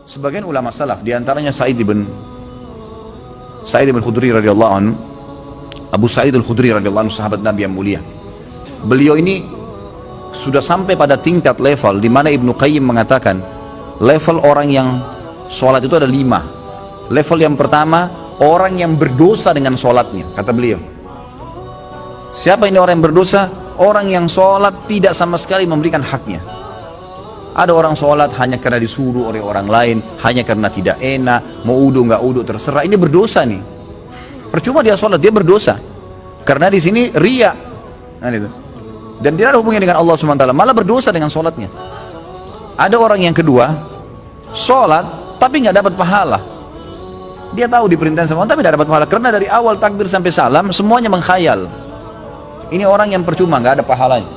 sebagian ulama salaf, diantaranya Sa'id ibn Khudri radhiyallahu anhu, Abu Sa'id al-Khudri radhiyallahu anhu, sahabat Nabi yang mulia. Beliau ini sudah sampai pada tingkat level di mana Ibnu Qayyim mengatakan level orang yang sholat itu ada 5. Level yang pertama, orang yang berdosa dengan sholatnya, kata beliau. Siapa ini orang yang berdosa? Orang yang sholat tidak sama sekali memberikan haknya. Ada orang sholat hanya karena disuruh oleh orang lain, hanya karena tidak enak, mau udu nggak udu terserah. Ini berdosa nih. Percuma dia sholat, dia berdosa. Karena di sini riya. Nah, itu. Dan tidak ada hubungannya dengan Allah SWT, malah berdosa dengan sholatnya. Ada orang yang kedua, sholat tapi nggak dapat pahala. Dia tahu diperintahkan sama Allah tapi tidak dapat pahala, karena dari awal takbir sampai salam semuanya mengkhayal. Ini orang yang percuma, nggak ada pahalanya.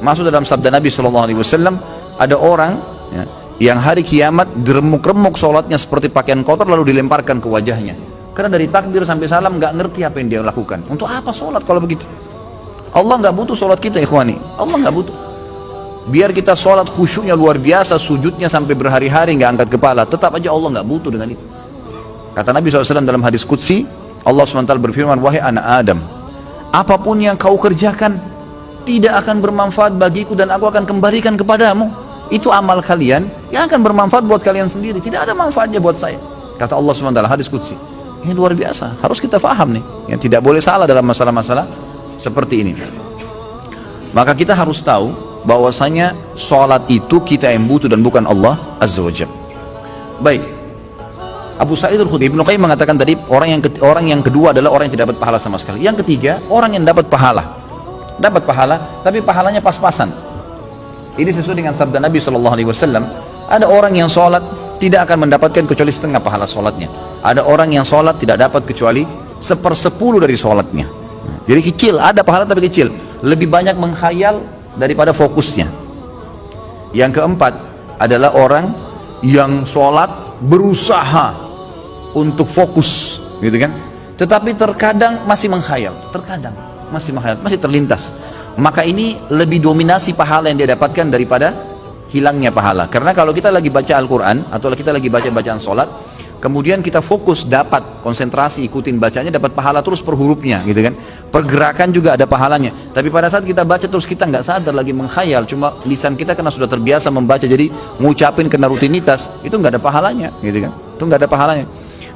Masuk dalam sabda Nabi SAW, ada orang ya, yang hari kiamat diremuk-remuk sholatnya seperti pakaian kotor lalu dilemparkan ke wajahnya. Karena dari takbir sampai salam nggak ngerti apa yang dia lakukan. Untuk apa sholat kalau begitu? Allah nggak butuh sholat kita, ikhwani. Allah nggak butuh. Biar kita sholat khusyuknya luar biasa, sujudnya sampai berhari-hari nggak angkat kepala, tetap aja Allah nggak butuh dengan itu. Kata Nabi SAW dalam hadis Qudsi, Allah SWT berfirman, wahai anak Adam, apapun yang kau kerjakan tidak akan bermanfaat bagiku dan aku akan kembalikan kepadamu. Itu amal kalian yang akan bermanfaat buat kalian sendiri, tidak ada manfaatnya buat saya. Kata Allah SWT, hadis Qudsi. Ini luar biasa, harus kita faham nih, yang tidak boleh salah dalam masalah-masalah seperti ini. Maka kita harus tahu bahwasanya sholat itu kita yang butuh dan bukan Allah Azza wa Jalla. Baik, Abu Sa'id al-Khudri, Ibnu Qayyim mengatakan tadi orang yang kedua adalah orang yang tidak dapat pahala sama sekali. Yang ketiga, orang yang dapat pahala tapi pahalanya pas-pasan. Ini sesuai dengan sabda Nabi SAW. Ada orang yang sholat tidak akan mendapatkan kecuali setengah pahala sholatnya. Ada orang yang sholat tidak dapat kecuali 1/10 dari sholatnya. Jadi kecil, ada pahala tapi kecil, lebih banyak menghayal daripada fokusnya. Yang keempat adalah orang yang sholat berusaha untuk fokus, gitu kan? Tetapi terkadang masih menghayal, masih terlintas. Maka ini lebih dominasi pahala yang dia dapatkan daripada hilangnya pahala. Karena kalau kita lagi baca Al-Quran atau kita lagi baca bacaan sholat, kemudian kita fokus, dapat konsentrasi, ikutin bacanya, dapat pahala terus per hurufnya, gitu kan? Pergerakan juga ada pahalanya. Tapi pada saat kita baca terus kita nggak sadar lagi menghayal, cuma lisan kita karena sudah terbiasa membaca jadi ngucapin kena rutinitas, itu nggak ada pahalanya, gitu kan? Itu nggak ada pahalanya.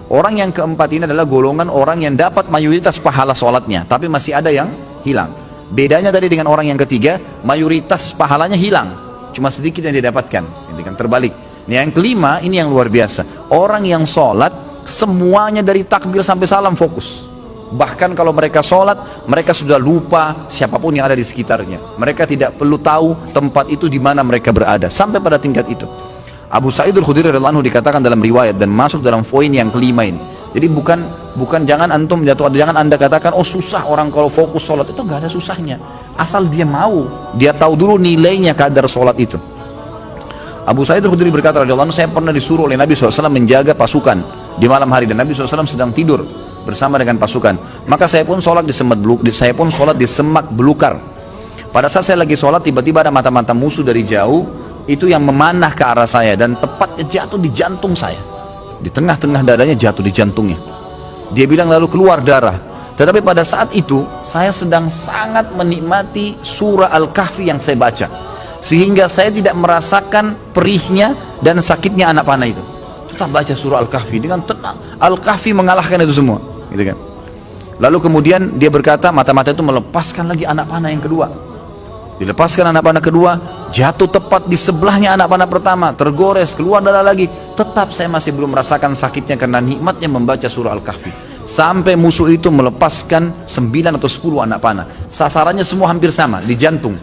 Orang yang keempat ini adalah golongan orang yang dapat mayoritas pahala sholatnya, tapi masih ada yang hilang. Bedanya tadi dengan orang yang ketiga, mayoritas pahalanya hilang, cuma sedikit yang didapatkan, gitu kan? Terbalik. Yang kelima, ini yang luar biasa. Orang yang sholat, semuanya dari takbir sampai salam fokus. Bahkan kalau mereka sholat, mereka sudah lupa siapapun yang ada di sekitarnya. Mereka tidak perlu tahu tempat itu di mana mereka berada. Sampai pada tingkat itu. Abu Sa'id al-Khudri radhiyallahu anhu dikatakan dalam riwayat dan masuk dalam poin yang kelima ini. Jadi bukan jangan antum jatuh, jangan anda katakan oh susah orang kalau fokus sholat, itu nggak ada susahnya. Asal dia mau, dia tahu dulu nilainya kadar sholat itu. Abu Sa'id al-Khudri berkata radhiyallahu anhu, saya pernah disuruh oleh Nabi SAW menjaga pasukan di malam hari dan Nabi SAW sedang tidur bersama dengan pasukan. Maka saya pun sholat di semak belukar. Pada saat saya lagi sholat, tiba-tiba ada mata-mata musuh dari jauh itu yang memanah ke arah saya dan tepatnya jatuh di jantung saya. Di tengah-tengah dadanya jatuh di jantungnya. Dia bilang lalu keluar darah. Tetapi pada saat itu saya sedang sangat menikmati surah Al-Kahfi yang saya baca, sehingga saya tidak merasakan perihnya dan sakitnya anak panah itu. Tetap baca surah Al-Kahfi dengan tenang. Al-Kahfi mengalahkan itu semua, gitu kan? Lalu kemudian dia berkata, mata-mata itu melepaskan lagi anak panah yang kedua. Dilepaskan anak panah kedua, jatuh tepat di sebelahnya anak panah pertama, tergores, keluar darah lagi. Tetap saya masih belum merasakan sakitnya karena nikmatnya membaca surah Al-Kahfi. Sampai musuh itu melepaskan 9 atau 10 anak panah. Sasarannya semua hampir sama, di jantung.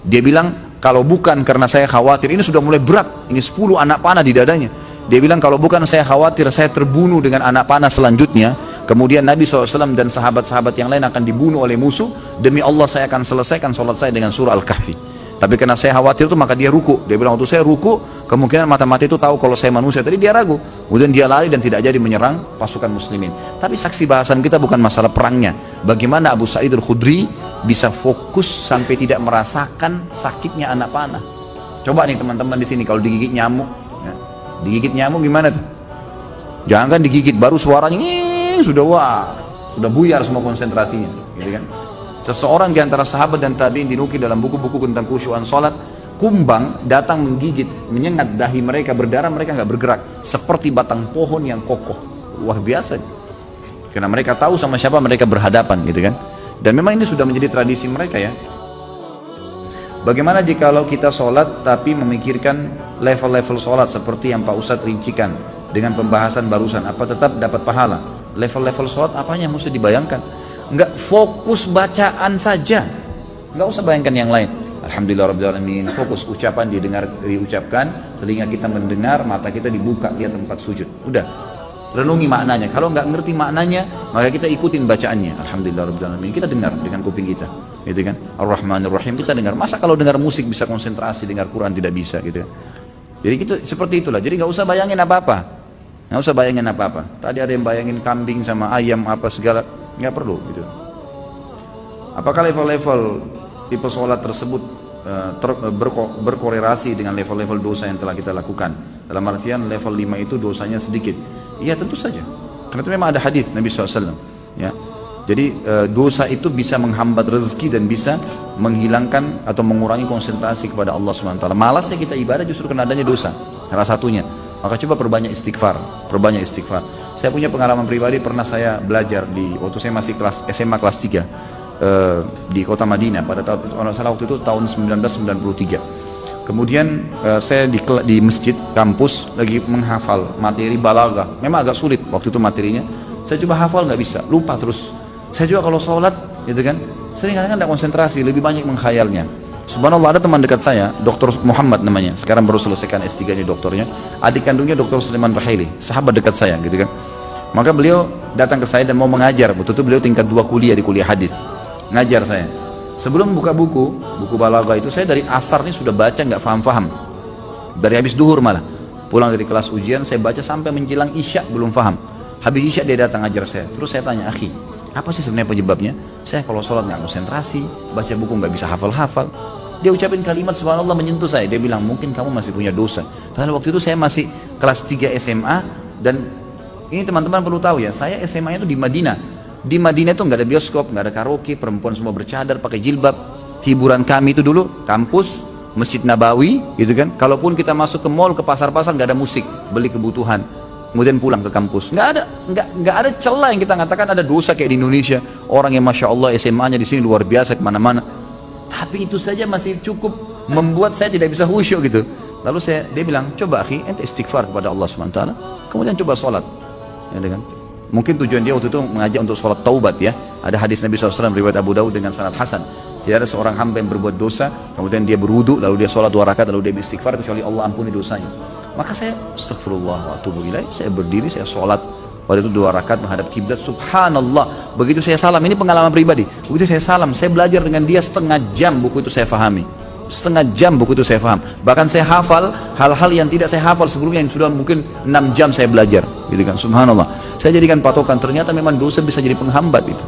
Dia bilang, kalau bukan karena saya khawatir, ini sudah mulai berat, ini 10 anak panah di dadanya. Dia bilang, kalau bukan saya khawatir saya terbunuh dengan anak panah selanjutnya, kemudian Nabi SAW dan sahabat-sahabat yang lain akan dibunuh oleh musuh, demi Allah saya akan selesaikan sholat saya dengan surah Al-Kahfi. Tapi karena saya khawatir itu, maka dia ruku. Dia bilang, waktu saya ruku, kemungkinan mata-mata itu tahu kalau saya manusia. Tadi dia ragu, kemudian dia lari dan tidak jadi menyerang pasukan muslimin. Tapi saksi bahasan kita bukan masalah perangnya. Bagaimana Abu Sa'id al-Khudri bisa fokus sampai tidak merasakan sakitnya anak panah. Coba nih teman-teman di sini kalau digigit nyamuk, ya, Digigit nyamuk gimana tuh? Jangan kan digigit, baru suaranya sudah buyar semua konsentrasinya, gitu kan? Seseorang di antara sahabat dan tabi'in dinukil dalam buku-buku tentang khusyuan salat, kumbang datang menggigit, menyengat dahi mereka, berdarah, mereka nggak bergerak, seperti batang pohon yang kokoh. Luar biasa. Karena mereka tahu sama siapa mereka berhadapan, gitu kan? Dan memang ini sudah menjadi tradisi mereka ya. Bagaimana jikalau kita sholat tapi memikirkan level-level sholat seperti yang Pak Ustadz rincikan dengan pembahasan barusan, apa tetap dapat pahala? Level-level sholat apanya yang mesti dibayangkan? Enggak, fokus bacaan saja, enggak usah bayangkan yang lain. Alhamdulillahirrahmanirrahim, fokus ucapan diucapkan, telinga kita mendengar, mata kita dibuka lihat tempat sujud. Udah, renungi maknanya. Kalau nggak ngerti maknanya, maka kita ikutin bacaannya. Alhamdulillahirrahmanirrahim, kita dengar dengan kuping kita, gitu kan? Ar-Rahmanir-Rahim kita dengar. Masa kalau dengar musik bisa konsentrasi, dengar Quran tidak bisa, gitu kan? Jadi gitu, seperti itulah. Jadi nggak usah bayangin apa-apa, nggak usah bayangin apa-apa. Tadi ada yang bayangin kambing sama ayam apa segala, nggak perlu, gitu. Apakah level-level tipe sholat tersebut berkorelasi dengan level-level dosa yang telah kita lakukan? Dalam artian level 5 itu dosanya sedikit. Iya tentu saja, karena itu memang ada hadis Nabi SAW ya. Jadi dosa itu bisa menghambat rezeki dan bisa menghilangkan atau mengurangi konsentrasi kepada Allah SWT. Malasnya kita ibadah justru karena adanya dosa, salah satunya. Maka coba perbanyak istighfar, perbanyak istighfar. Saya punya pengalaman pribadi, pernah saya belajar waktu saya masih SMA kelas 3 di kota Madinah pada waktu itu tahun 1993. Kemudian saya di masjid kampus lagi menghafal materi balaghah. Memang agak sulit waktu itu materinya. Saya coba hafal nggak bisa, lupa terus. Saya juga kalau sholat, gitu kan, sering kadang tidak konsentrasi, lebih banyak menghayalnya. Subhanallah, ada teman dekat saya, Dr. Muhammad namanya, sekarang baru selesaikan S3-nya doktornya. Adik kandungnya Dr. Sulaiman Rahili, sahabat dekat saya, gitu kan. Maka beliau datang ke saya dan mau mengajar. Waktu itu beliau tingkat 2 kuliah di kuliah hadis. Ngajar saya. Sebelum buka buku balaghah itu, saya dari asar ini sudah baca nggak faham-faham. Dari habis duhur malah. Pulang dari kelas ujian saya baca sampai menjelang isya belum faham. Habis isya dia datang ngajar saya. Terus saya tanya, "Akhi, apa sih sebenarnya penyebabnya? Saya kalau sholat nggak konsentrasi, baca buku nggak bisa hafal-hafal." Dia ucapin kalimat subhanallah menyentuh saya. Dia bilang, "Mungkin kamu masih punya dosa." Padahal waktu itu saya masih kelas 3 SMA, dan ini teman-teman perlu tahu ya, saya SMA-nya itu di Madinah. Di Madinah itu nggak ada bioskop, nggak ada karaoke, perempuan semua bercadar, pakai jilbab. Hiburan kami itu dulu kampus, Masjid Nabawi, gitu kan. Kalaupun kita masuk ke mall, ke pasar-pasar, nggak ada musik, beli kebutuhan, kemudian pulang ke kampus. Nggak ada celah yang kita katakan ada dosa kayak di Indonesia. Orang yang masya Allah SMA-nya di sini luar biasa kemana-mana. Tapi itu saja masih cukup membuat saya tidak bisa khusyuk gitu. Lalu dia bilang, "Coba akhi, ente istighfar kepada Allah SWT, kemudian coba sholat." Ya, kan? Mungkin tujuan dia waktu itu mengajak untuk sholat taubat ya. Ada hadis Nabi SAW riwayat Abu Daud dengan sanad hasan. Tidak ada seorang hamba yang berbuat dosa, kemudian dia berwudu, lalu dia sholat 2 rakaat, lalu dia beristighfar, kecuali Allah ampuni dosanya. Maka saya astagfirullah wa atubu ilaih, saya berdiri, saya sholat. Pada itu 2 rakaat menghadap kiblat, subhanallah. Begitu saya salam, ini pengalaman pribadi. Begitu saya salam, saya belajar dengan dia setengah jam, buku itu saya fahami. Setengah jam buku itu saya paham. Bahkan saya hafal hal-hal yang tidak saya hafal sebelumnya, yang sudah mungkin 6 jam saya belajar, gitu kan. Subhanallah. Saya jadikan patokan, ternyata memang dosa bisa jadi penghambat itu.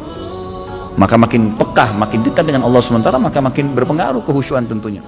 Maka makin pekah, makin dekat dengan Allah SWT, maka makin berpengaruh kehusyuan tentunya.